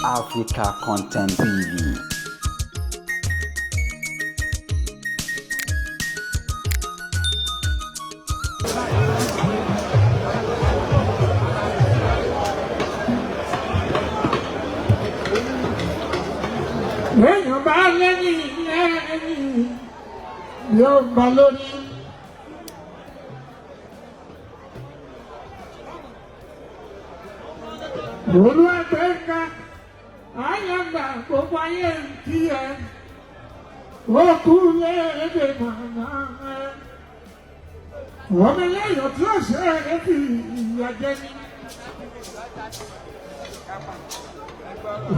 Africa Content TV. Èèyàn bá lẹ́yìn yóò gbà lórí. Olúwàgbẹ̀ngà àyàgbà gbogbo ayé kí ẹ ó kú léde màmá ẹ. Ọmọ lẹ́yìn tí ó ṣe é fi ìyà jẹ ní.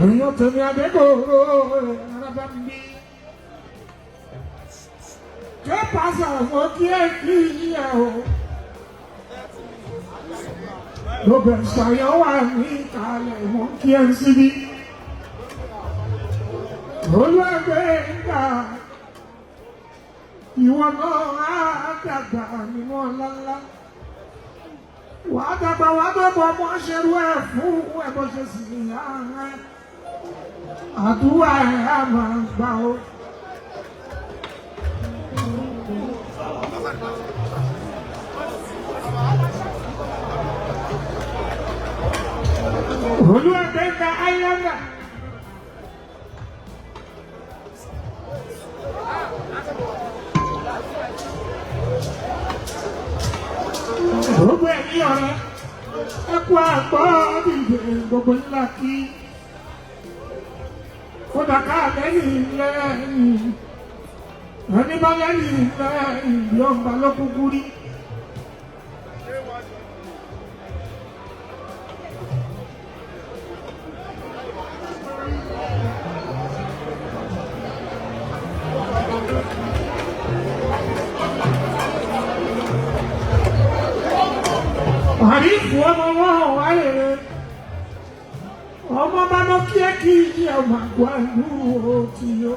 Èèyàn tèmi Adégbòrò ẹ̀rọ mi. Ṣé pàṣẹ àwọn kí ẹ kí ẹ o? Ló bẹ̀rẹ̀ ṣàyẹ̀wò ní ìkàlẹ̀ wọn kí ẹ síbí. Olúwàgbẹ̀ngà ìwọ náà á dàgbà nínú ọlọ́lá. Wàá dàgbà wàá dọ̀bọ̀ ọmọ ṣerú ẹ̀ fún ẹ̀bọ̀ ṣe sì yá ẹ̀. Àdúrà ẹ̀ á máa gbà ó. Olúwàgbẹ̀ngà ayáńgà. Gbogbo ẹ̀yin ọ̀rẹ́ ẹ kú àgbọ̀ dìde gbogbo ńlá kí. Kódà ká lẹ́yìn lẹ́yìn ẹni bá lẹ́yìn lẹ́yìn yóò gbà lókùnkù rí. Àríkù ọmọ wọn wà lèrè ọmọ bá lọ kí ẹ kí ọmọ àgbà ìlú òtí yó.